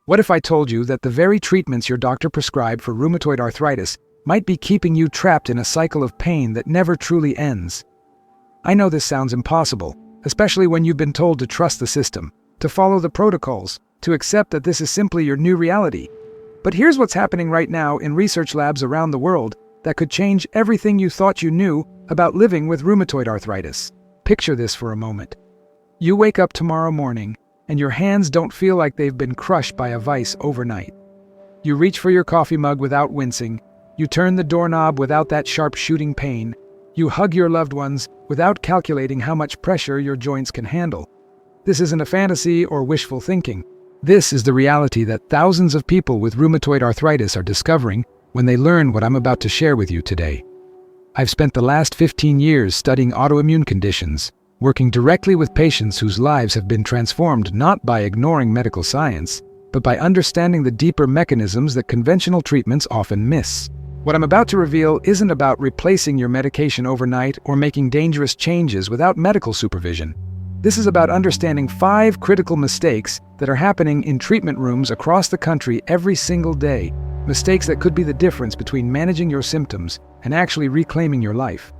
What if I told you that the very treatments your doctor prescribed for rheumatoid arthritis might be keeping you trapped in a cycle of pain that never truly ends? I know this sounds impossible, especially when you've been told to trust the system, to follow the protocols, to accept that this is simply your new reality. But here's what's happening right now in research labs around the world that could change everything you thought you knew about living with rheumatoid arthritis. Picture this for a moment. You wake up tomorrow morning, and your hands don't feel like they've been crushed by a vice overnight. You reach for your coffee mug without wincing. You turn the doorknob without that sharp shooting pain. You hug your loved ones without calculating how much pressure your joints can handle. This isn't a fantasy or wishful thinking. This is the reality that thousands of people with rheumatoid arthritis are discovering when they learn what I'm about to share with you today. I've spent the last 15 years studying autoimmune conditions, working directly with patients whose lives have been transformed not by ignoring medical science, but by understanding the deeper mechanisms that conventional treatments often miss. What I'm about to reveal isn't about replacing your medication overnight or making dangerous changes without medical supervision. This is about understanding 5 critical mistakes that are happening in treatment rooms across the country every single day. Mistakes that could be the difference between managing your symptoms and actually reclaiming your life.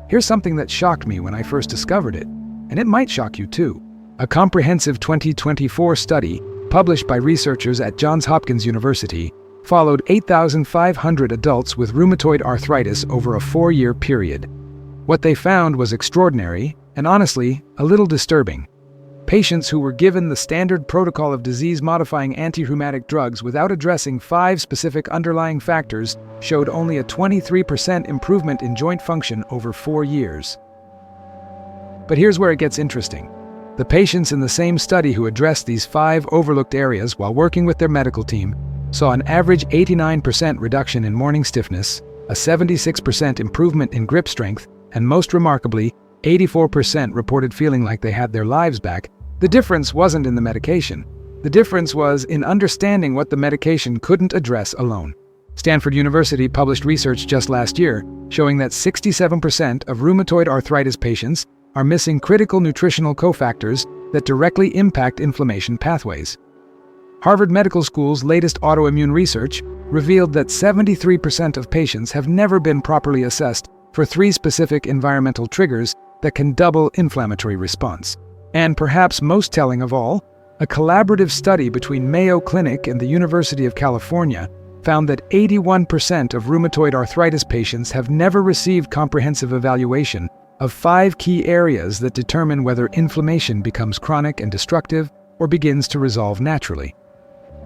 Here's something that shocked me when I first discovered it, and it might shock you too. A comprehensive 2024 study, published by researchers at Johns Hopkins University, followed 8,500 adults with rheumatoid arthritis over a 4-year period. What they found was extraordinary, and honestly, a little disturbing. Patients who were given the standard protocol of disease-modifying anti-rheumatic drugs without addressing 5 specific underlying factors showed only a 23% improvement in joint function over 4 years. But here's where it gets interesting. The patients in the same study who addressed these 5 overlooked areas while working with their medical team saw an average 89% reduction in morning stiffness, a 76% improvement in grip strength, and most remarkably, 84% reported feeling like they had their lives back. The difference wasn't in the medication. The difference was in understanding what the medication couldn't address alone. Stanford University published research just last year showing that 67% of rheumatoid arthritis patients are missing critical nutritional cofactors that directly impact inflammation pathways. Harvard Medical School's latest autoimmune research revealed that 73% of patients have never been properly assessed for 3 specific environmental triggers that can double inflammatory response. And perhaps most telling of all, a collaborative study between Mayo Clinic and the University of California found that 81% of rheumatoid arthritis patients have never received comprehensive evaluation of 5 key areas that determine whether inflammation becomes chronic and destructive or begins to resolve naturally.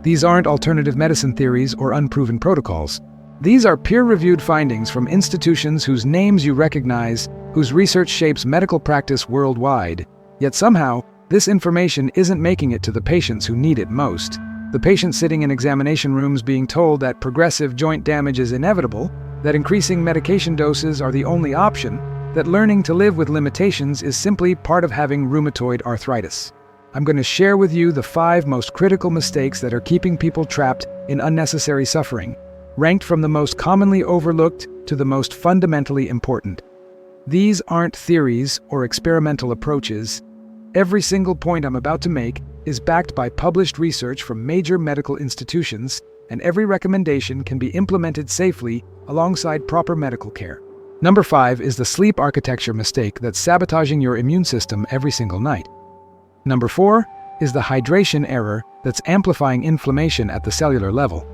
These aren't alternative medicine theories or unproven protocols. These are peer-reviewed findings from institutions whose names you recognize, whose research shapes medical practice worldwide. Yet somehow, this information isn't making it to the patients who need it most. The patients sitting in examination rooms being told that progressive joint damage is inevitable, that increasing medication doses are the only option, that learning to live with limitations is simply part of having rheumatoid arthritis. I'm going to share with you the 5 most critical mistakes that are keeping people trapped in unnecessary suffering, ranked from the most commonly overlooked to the most fundamentally important. These aren't theories or experimental approaches. Every single point I'm about to make is backed by published research from major medical institutions, and every recommendation can be implemented safely alongside proper medical care. Number 5 is the sleep architecture mistake that's sabotaging your immune system every single night. Number 4 is the hydration error that's amplifying inflammation at the cellular level.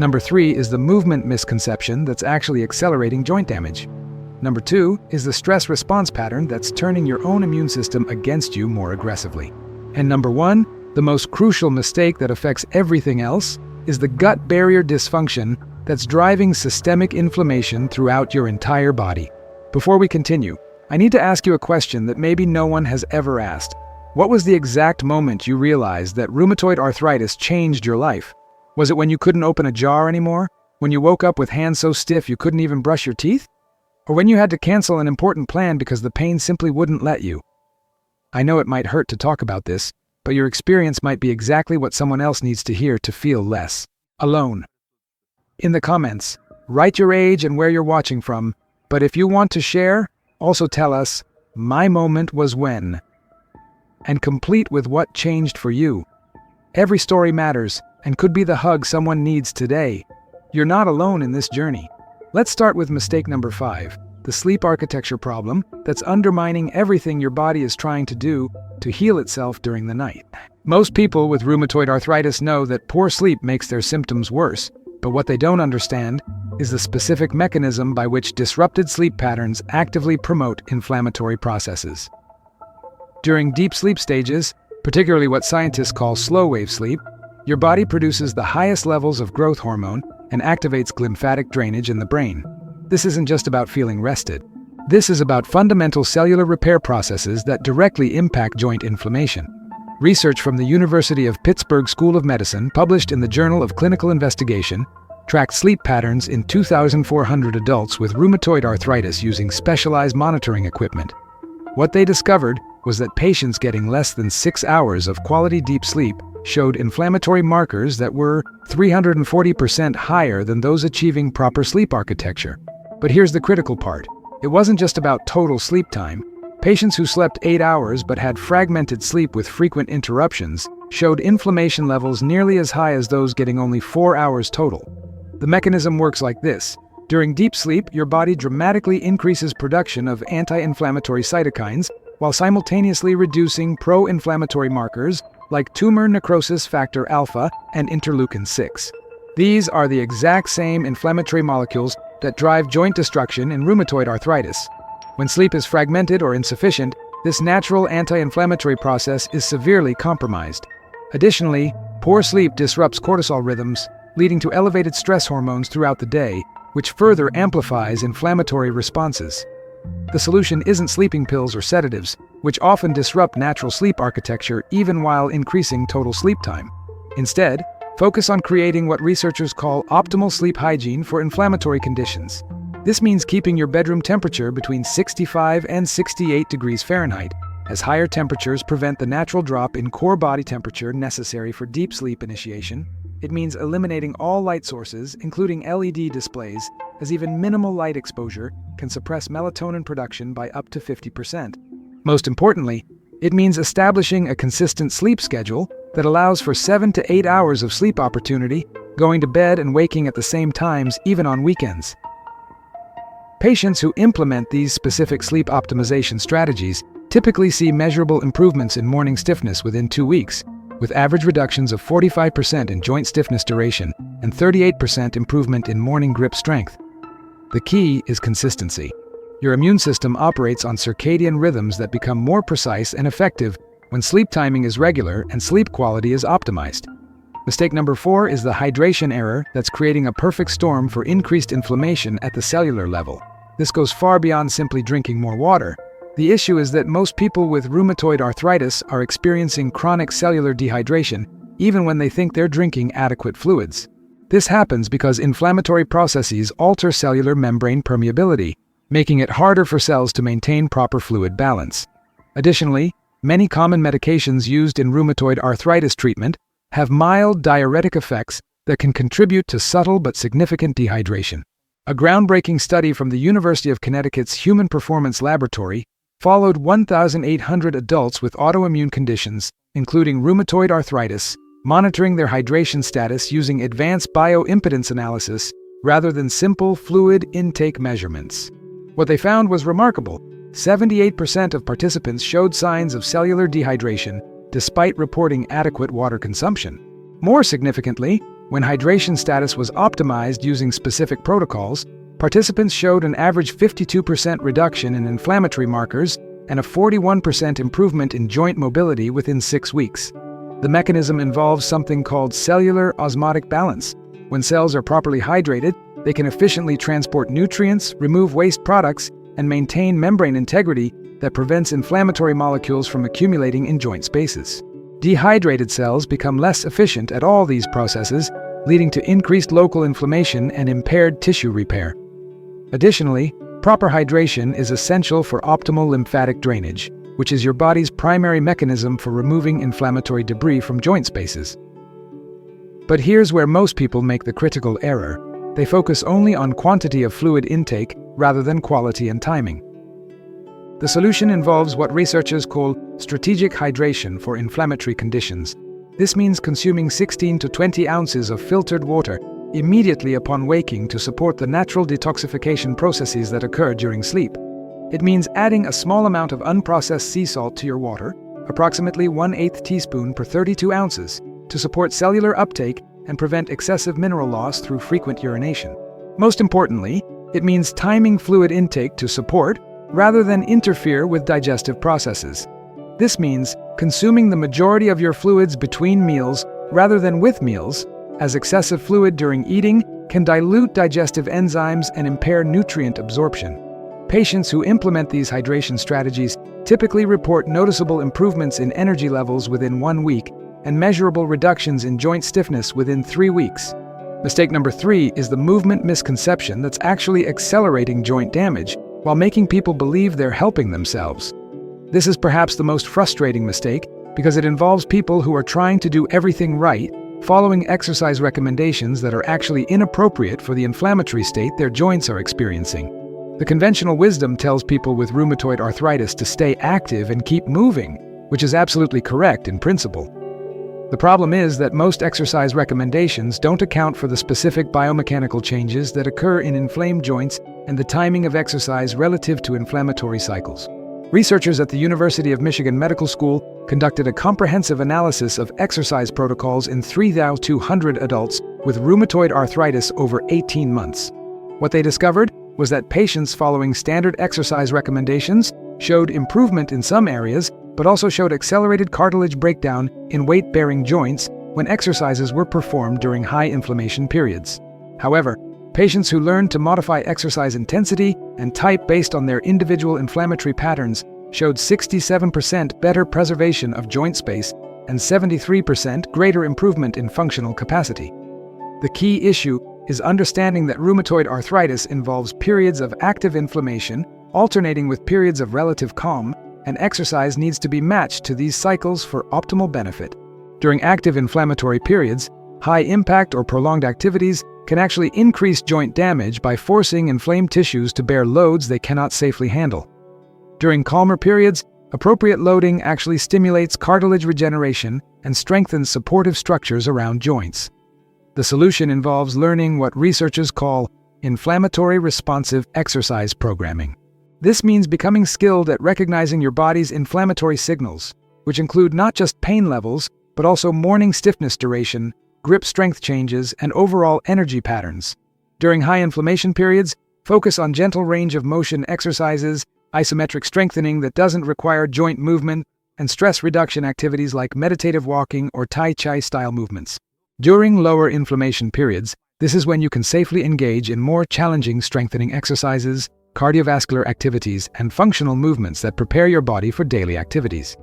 Number 3 is the movement misconception that's actually accelerating joint damage. Number 2 is the stress response pattern that's turning your own immune system against you more aggressively. And number 1, the most crucial mistake that affects everything else, is the gut barrier dysfunction that's driving systemic inflammation throughout your entire body. Before we continue, I need to ask you a question that maybe no one has ever asked. What was the exact moment you realized that rheumatoid arthritis changed your life? Was it when you couldn't open a jar anymore? When you woke up with hands so stiff you couldn't even brush your teeth? Or when you had to cancel an important plan because the pain simply wouldn't let you? I know it might hurt to talk about this, but your experience might be exactly what someone else needs to hear to feel less alone. In the comments, write your age and where you're watching from, but if you want to share, also tell us, "My moment was when," and complete with what changed for you. Every story matters, and could be the hug someone needs today. You're not alone in this journey. Let's start with mistake number 5, the sleep architecture problem that's undermining everything your body is trying to do to heal itself during the night. Most people with rheumatoid arthritis know that poor sleep makes their symptoms worse, but what they don't understand is the specific mechanism by which disrupted sleep patterns actively promote inflammatory processes. During deep sleep stages, particularly what scientists call slow-wave sleep, your body produces the highest levels of growth hormone and activates lymphatic drainage in the brain. This isn't just about feeling rested. This is about fundamental cellular repair processes that directly impact joint inflammation. Research from the University of Pittsburgh School of Medicine, published in the Journal of Clinical Investigation, tracked sleep patterns in 2,400 adults with rheumatoid arthritis using specialized monitoring equipment. What they discovered was that patients getting less than 6 hours of quality deep sleep showed inflammatory markers that were 340% higher than those achieving proper sleep architecture. But here's the critical part. It wasn't just about total sleep time. Patients who slept 8 hours but had fragmented sleep with frequent interruptions showed inflammation levels nearly as high as those getting only 4 hours total. The mechanism works like this. During deep sleep, your body dramatically increases production of anti-inflammatory cytokines while simultaneously reducing pro-inflammatory markers like tumor necrosis factor alpha and interleukin-6. These are the exact same inflammatory molecules that drive joint destruction in rheumatoid arthritis. When sleep is fragmented or insufficient, this natural anti-inflammatory process is severely compromised. Additionally, poor sleep disrupts cortisol rhythms, leading to elevated stress hormones throughout the day, which further amplifies inflammatory responses. The solution isn't sleeping pills or sedatives, which often disrupt natural sleep architecture even while increasing total sleep time. Instead, focus on creating what researchers call optimal sleep hygiene for inflammatory conditions. This means keeping your bedroom temperature between 65 and 68 degrees Fahrenheit, as higher temperatures prevent the natural drop in core body temperature necessary for deep sleep initiation. It means eliminating all light sources, including LED displays, as even minimal light exposure can suppress melatonin production by up to 50%. Most importantly, it means establishing a consistent sleep schedule that allows for 7 to 8 hours of sleep opportunity, going to bed and waking at the same times, even on weekends. Patients who implement these specific sleep optimization strategies typically see measurable improvements in morning stiffness within 2 weeks, with average reductions of 45% in joint stiffness duration and 38% improvement in morning grip strength. The key is consistency. Your immune system operates on circadian rhythms that become more precise and effective when sleep timing is regular and sleep quality is optimized. Mistake number 4 is the hydration error that's creating a perfect storm for increased inflammation at the cellular level. This goes far beyond simply drinking more water. The issue is that most people with rheumatoid arthritis are experiencing chronic cellular dehydration, even when they think they're drinking adequate fluids. This happens because inflammatory processes alter cellular membrane permeability, making it harder for cells to maintain proper fluid balance. Additionally, many common medications used in rheumatoid arthritis treatment have mild diuretic effects that can contribute to subtle but significant dehydration. A groundbreaking study from the University of Connecticut's Human Performance Laboratory followed 1,800 adults with autoimmune conditions, including rheumatoid arthritis, monitoring their hydration status using advanced bioimpedance analysis rather than simple fluid intake measurements. What they found was remarkable. 78% of participants showed signs of cellular dehydration despite reporting adequate water consumption. More significantly, when hydration status was optimized using specific protocols, participants showed an average 52% reduction in inflammatory markers and a 41% improvement in joint mobility within 6 weeks. The mechanism involves something called cellular osmotic balance. When cells are properly hydrated, they can efficiently transport nutrients, remove waste products, and maintain membrane integrity that prevents inflammatory molecules from accumulating in joint spaces. Dehydrated cells become less efficient at all these processes, leading to increased local inflammation and impaired tissue repair. Additionally, proper hydration is essential for optimal lymphatic drainage, which is your body's primary mechanism for removing inflammatory debris from joint spaces. But here's where most people make the critical error. They focus only on quantity of fluid intake rather than quality and timing. The solution involves what researchers call strategic hydration for inflammatory conditions. This means consuming 16 to 20 ounces of filtered water immediately upon waking to support the natural detoxification processes that occur during sleep. It means adding a small amount of unprocessed sea salt to your water, approximately 1/8 teaspoon per 32 ounces, to support cellular uptake and prevent excessive mineral loss through frequent urination. Most importantly, it means timing fluid intake to support, rather than interfere with digestive processes. This means consuming the majority of your fluids between meals rather than with meals, as excessive fluid during eating can dilute digestive enzymes and impair nutrient absorption. Patients who implement these hydration strategies typically report noticeable improvements in energy levels within 1 week and measurable reductions in joint stiffness within 3 weeks. Mistake number 3 is the movement misconception that's actually accelerating joint damage while making people believe they're helping themselves. This is perhaps the most frustrating mistake because it involves people who are trying to do everything right, following exercise recommendations that are actually inappropriate for the inflammatory state their joints are experiencing. The conventional wisdom tells people with rheumatoid arthritis to stay active and keep moving, which is absolutely correct in principle. The problem is that most exercise recommendations don't account for the specific biomechanical changes that occur in inflamed joints and the timing of exercise relative to inflammatory cycles. Researchers at the University of Michigan Medical School conducted a comprehensive analysis of exercise protocols in 3,200 adults with rheumatoid arthritis over 18 months. What they discovered was that patients following standard exercise recommendations showed improvement in some areas, but also showed accelerated cartilage breakdown in weight-bearing joints when exercises were performed during high inflammation periods. However, patients who learned to modify exercise intensity and type based on their individual inflammatory patterns showed 67% better preservation of joint space and 73% greater improvement in functional capacity. The key issue is understanding that rheumatoid arthritis involves periods of active inflammation alternating with periods of relative calm, and exercise needs to be matched to these cycles for optimal benefit. During active inflammatory periods, high-impact or prolonged activities can actually increase joint damage by forcing inflamed tissues to bear loads they cannot safely handle. During calmer periods, appropriate loading actually stimulates cartilage regeneration and strengthens supportive structures around joints. The solution involves learning what researchers call inflammatory responsive exercise programming. This means becoming skilled at recognizing your body's inflammatory signals, which include not just pain levels, but also morning stiffness duration, grip strength changes, and overall energy patterns. During high inflammation periods, focus on gentle range of motion exercises, isometric strengthening that doesn't require joint movement, and stress reduction activities like meditative walking or Tai Chi style movements. During lower inflammation periods, this is when you can safely engage in more challenging strengthening exercises, cardiovascular activities, and functional movements that prepare your body for daily activities.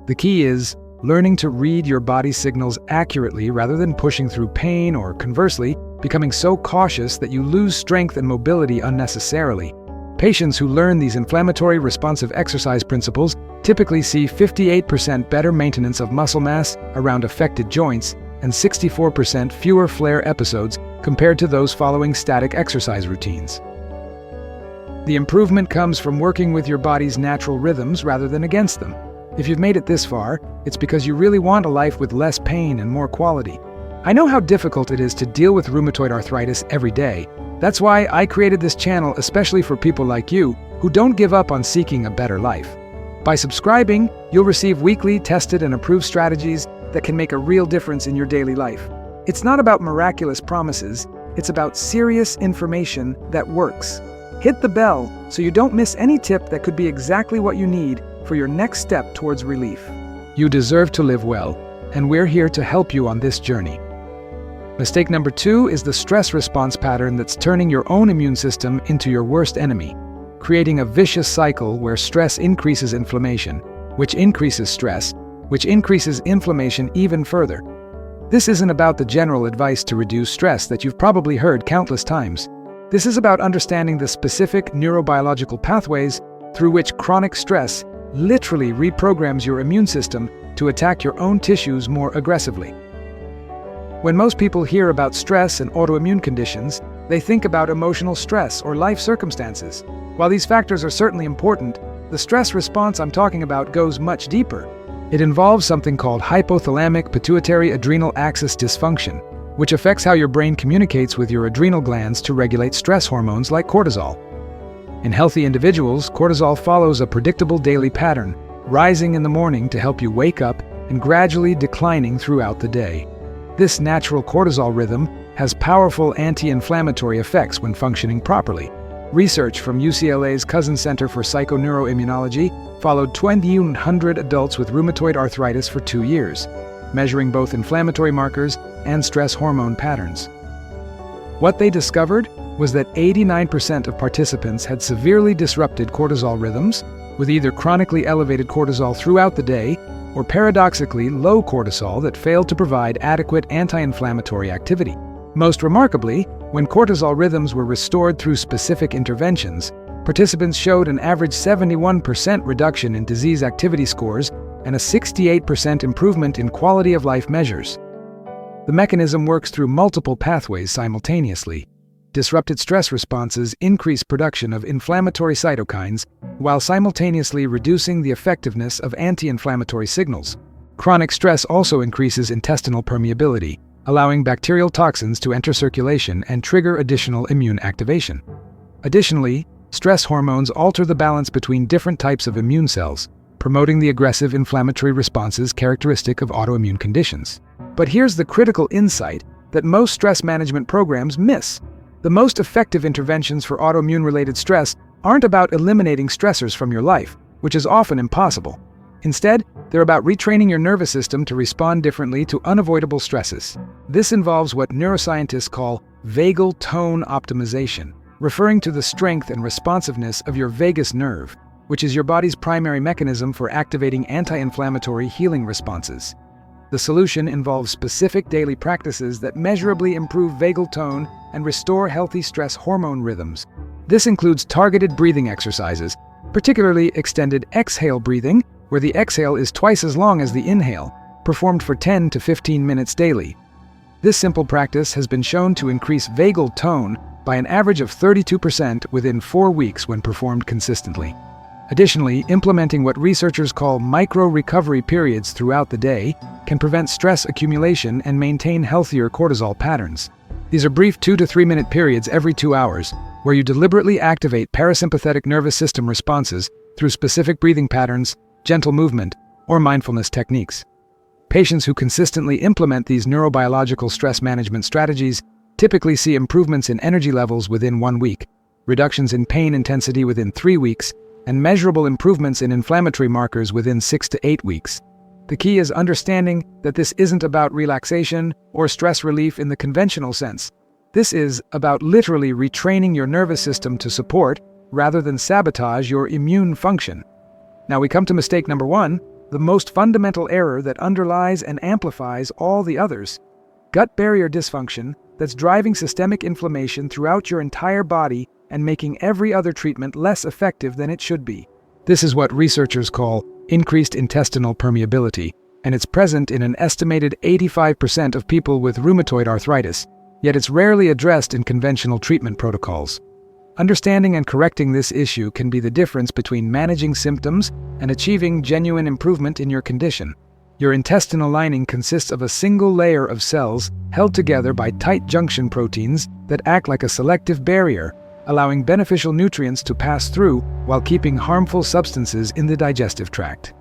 The key is learning to read your body's signals accurately rather than pushing through pain or, conversely, becoming so cautious that you lose strength and mobility unnecessarily. Patients who learn these inflammatory responsive exercise principles typically see 58% better maintenance of muscle mass around affected joints and 64% fewer flare episodes compared to those following static exercise routines. The improvement comes from working with your body's natural rhythms rather than against them. If you've made it this far, it's because you really want a life with less pain and more quality. I know how difficult it is to deal with rheumatoid arthritis every day. That's why I created this channel especially for people like you who don't give up on seeking a better life. By subscribing, you'll receive weekly tested and approved strategies that can make a real difference in your daily life. It's not about miraculous promises, it's about serious information that works. Hit the bell so you don't miss any tip that could be exactly what you need for your next step towards relief. You deserve to live well, and we're here to help you on this journey. Mistake number 2 is the stress response pattern that's turning your own immune system into your worst enemy, creating a vicious cycle where stress increases inflammation, which increases stress, which increases inflammation even further. This isn't about the general advice to reduce stress that you've probably heard countless times. This is about understanding the specific neurobiological pathways through which chronic stress literally reprograms your immune system to attack your own tissues more aggressively. When most people hear about stress and autoimmune conditions, they think about emotional stress or life circumstances. While these factors are certainly important, the stress response I'm talking about goes much deeper. It involves something called hypothalamic pituitary adrenal axis dysfunction, which affects how your brain communicates with your adrenal glands to regulate stress hormones like cortisol. In healthy individuals, cortisol follows a predictable daily pattern, rising in the morning to help you wake up and gradually declining throughout the day. This natural cortisol rhythm has powerful anti-inflammatory effects when functioning properly. Research from UCLA's Cousin Center for Psychoneuroimmunology followed 2,100 adults with rheumatoid arthritis for 2 years, measuring both inflammatory markers and stress hormone patterns. What they discovered was that 89% of participants had severely disrupted cortisol rhythms, with either chronically elevated cortisol throughout the day or paradoxically low cortisol that failed to provide adequate anti-inflammatory activity. Most remarkably, when cortisol rhythms were restored through specific interventions, participants showed an average 71% reduction in disease activity scores and a 68% improvement in quality of life measures. The mechanism works through multiple pathways simultaneously. Disrupted stress responses increase production of inflammatory cytokines while simultaneously reducing the effectiveness of anti-inflammatory signals. Chronic stress also increases intestinal permeability, allowing bacterial toxins to enter circulation and trigger additional immune activation. Additionally, stress hormones alter the balance between different types of immune cells, promoting the aggressive inflammatory responses characteristic of autoimmune conditions. But here's the critical insight that most stress management programs miss. The most effective interventions for autoimmune-related stress aren't about eliminating stressors from your life, which is often impossible. Instead, they're about retraining your nervous system to respond differently to unavoidable stresses. This involves what neuroscientists call vagal tone optimization, referring to the strength and responsiveness of your vagus nerve, which is your body's primary mechanism for activating anti-inflammatory healing responses. The solution involves specific daily practices that measurably improve vagal tone and restore healthy stress hormone rhythms. This includes targeted breathing exercises, particularly extended exhale breathing, where the exhale is twice as long as the inhale, performed for 10 to 15 minutes daily. This simple practice has been shown to increase vagal tone by an average of 32% within 4 weeks when performed consistently. Additionally, implementing what researchers call micro-recovery periods throughout the day can prevent stress accumulation and maintain healthier cortisol patterns. These are brief 2 to 3 minute periods every 2 hours, where you deliberately activate parasympathetic nervous system responses through specific breathing patterns, gentle movement, or mindfulness techniques. Patients who consistently implement these neurobiological stress management strategies typically see improvements in energy levels within 1 week, reductions in pain intensity within 3 weeks, and measurable improvements in inflammatory markers within 6 to 8 weeks. The key is understanding that this isn't about relaxation or stress relief in the conventional sense. This is about literally retraining your nervous system to support, rather than sabotage, your immune function. Now we come to mistake number 1, the most fundamental error that underlies and amplifies all the others. Gut barrier dysfunction that's driving systemic inflammation throughout your entire body and making every other treatment less effective than it should be. This is what researchers call increased intestinal permeability, and it's present in an estimated 85% of people with rheumatoid arthritis, yet it's rarely addressed in conventional treatment protocols. Understanding and correcting this issue can be the difference between managing symptoms and achieving genuine improvement in your condition. Your intestinal lining consists of a single layer of cells held together by tight junction proteins that act like a selective barrier, allowing beneficial nutrients to pass through while keeping harmful substances in the digestive tract.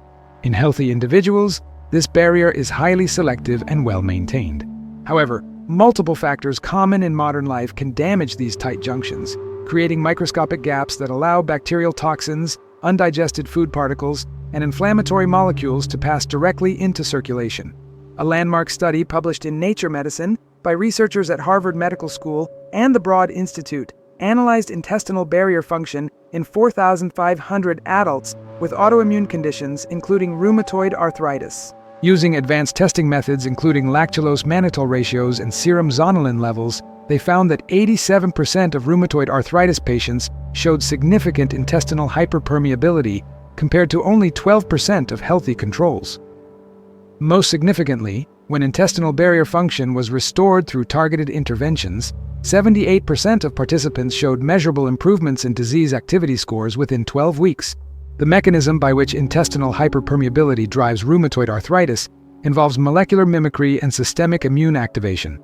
In healthy individuals, this barrier is highly selective and well-maintained. However, multiple factors common in modern life can damage these tight junctions, creating microscopic gaps that allow bacterial toxins, undigested food particles, and inflammatory molecules to pass directly into circulation. A landmark study published in Nature Medicine by researchers at Harvard Medical School and the Broad Institute analyzed intestinal barrier function in 4,500 adults with autoimmune conditions including rheumatoid arthritis. Using advanced testing methods including lactulose-mannitol ratios and serum zonulin levels, they found that 87% of rheumatoid arthritis patients showed significant intestinal hyperpermeability compared to only 12% of healthy controls. Most significantly, when intestinal barrier function was restored through targeted interventions, 78% of participants showed measurable improvements in disease activity scores within 12 weeks. The mechanism by which intestinal hyperpermeability drives rheumatoid arthritis involves molecular mimicry and systemic immune activation.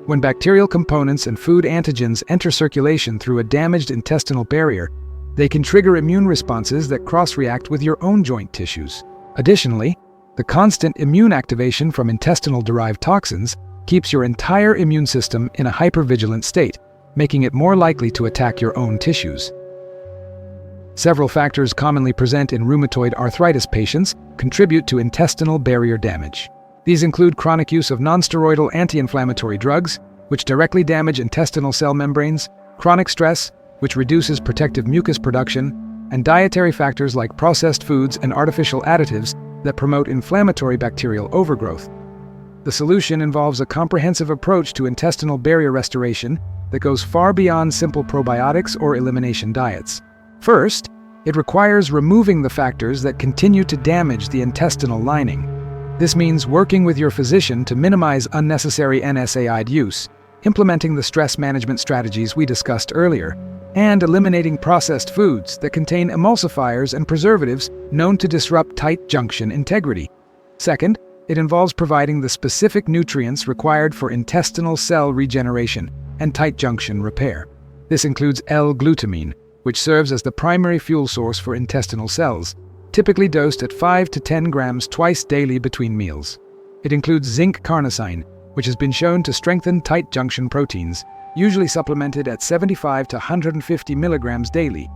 When bacterial components and food antigens enter circulation through a damaged intestinal barrier, they can trigger immune responses that cross-react with your own joint tissues. Additionally, the constant immune activation from intestinal-derived toxins keeps your entire immune system in a hypervigilant state, making it more likely to attack your own tissues. Several factors commonly present in rheumatoid arthritis patients contribute to intestinal barrier damage. These include chronic use of nonsteroidal anti-inflammatory drugs, which directly damage intestinal cell membranes, chronic stress, which reduces protective mucus production, and dietary factors like processed foods and artificial additives that promote inflammatory bacterial overgrowth. The solution involves a comprehensive approach to intestinal barrier restoration that goes far beyond simple probiotics or elimination diets. First, it requires removing the factors that continue to damage the intestinal lining. This means working with your physician to minimize unnecessary NSAID use, implementing the stress management strategies we discussed earlier, and eliminating processed foods that contain emulsifiers and preservatives known to disrupt tight junction integrity. Second, it involves providing the specific nutrients required for intestinal cell regeneration and tight junction repair. This includes L-glutamine, which serves as the primary fuel source for intestinal cells, typically dosed at 5 to 10 grams twice daily between meals. It includes zinc carnosine, which has been shown to strengthen tight junction proteins, usually supplemented at 75 to 150 milligrams daily.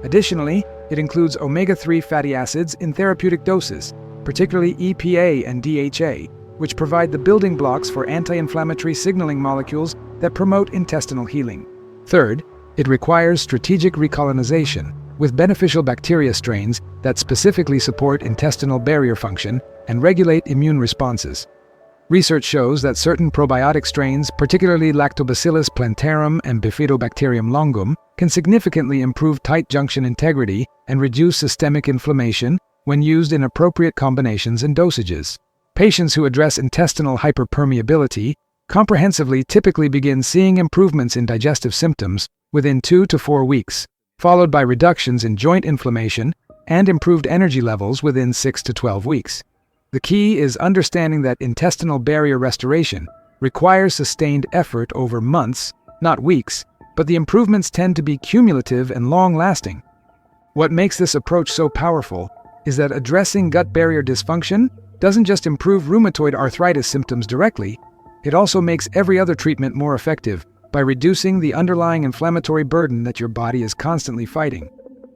Additionally, it includes omega-3 fatty acids in therapeutic doses, particularly EPA and DHA, which provide the building blocks for anti-inflammatory signaling molecules that promote intestinal healing. Third, it requires strategic recolonization with beneficial bacteria strains that specifically support intestinal barrier function and regulate immune responses. Research shows that certain probiotic strains, particularly Lactobacillus plantarum and Bifidobacterium longum, can significantly improve tight junction integrity and reduce systemic inflammation when used in appropriate combinations and dosages. Patients who address intestinal hyperpermeability comprehensively typically begin seeing improvements in digestive symptoms within 2 to 4 weeks, followed by reductions in joint inflammation and improved energy levels within 6 to 12 weeks. The key is understanding that intestinal barrier restoration requires sustained effort over months, not weeks, but the improvements tend to be cumulative and long-lasting. What makes this approach so powerful is that addressing gut barrier dysfunction doesn't just improve rheumatoid arthritis symptoms directly, it also makes every other treatment more effective by reducing the underlying inflammatory burden that your body is constantly fighting.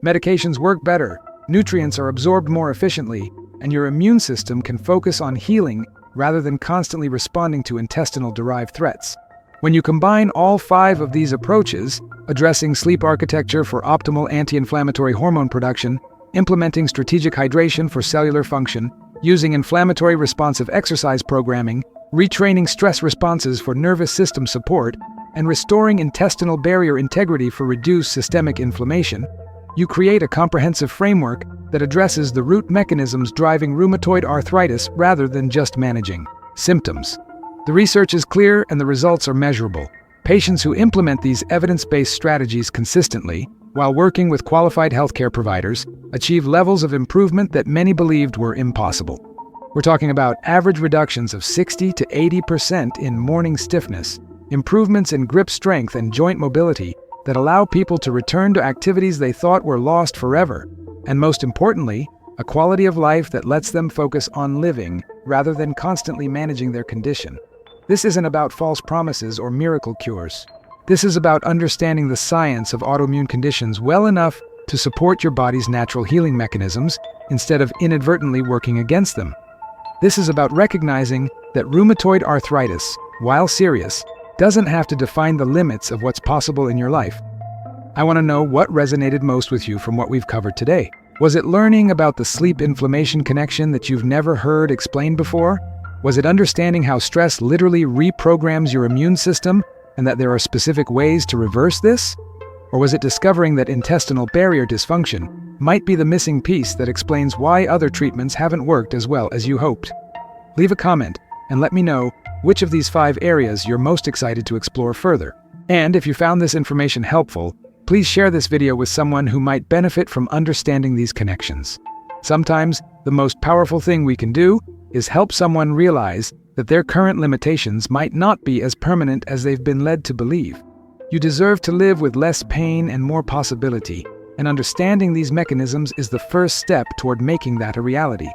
Medications work better, nutrients are absorbed more efficiently, and your immune system can focus on healing rather than constantly responding to intestinal-derived threats. When you combine all 5 of these approaches, addressing sleep architecture for optimal anti-inflammatory hormone production, implementing strategic hydration for cellular function, using inflammatory responsive exercise programming, retraining stress responses for nervous system support, and restoring intestinal barrier integrity for reduced systemic inflammation, you create a comprehensive framework that addresses the root mechanisms driving rheumatoid arthritis rather than just managing symptoms. The research is clear and the results are measurable. Patients who implement these evidence-based strategies consistently, while working with qualified healthcare providers, achieve levels of improvement that many believed were impossible. We're talking about average reductions of 60 to 80% in morning stiffness, improvements in grip strength and joint mobility that allow people to return to activities they thought were lost forever, and most importantly, a quality of life that lets them focus on living rather than constantly managing their condition. This isn't about false promises or miracle cures. This is about understanding the science of autoimmune conditions well enough to support your body's natural healing mechanisms instead of inadvertently working against them. This is about recognizing that rheumatoid arthritis, while serious, doesn't have to define the limits of what's possible in your life. I want to know what resonated most with you from what we've covered today. Was it learning about the sleep-inflammation connection that you've never heard explained before? Was it understanding how stress literally reprograms your immune system and that there are specific ways to reverse this? Or was it discovering that intestinal barrier dysfunction might be the missing piece that explains why other treatments haven't worked as well as you hoped? Leave a comment and let me know which of these 5 areas you're most excited to explore further. And if you found this information helpful, Please share this video with someone who might benefit from understanding these connections. Sometimes, the most powerful thing we can do is help someone realize that their current limitations might not be as permanent as they've been led to believe. You deserve to live with less pain and more possibility, and understanding these mechanisms is the first step toward making that a reality.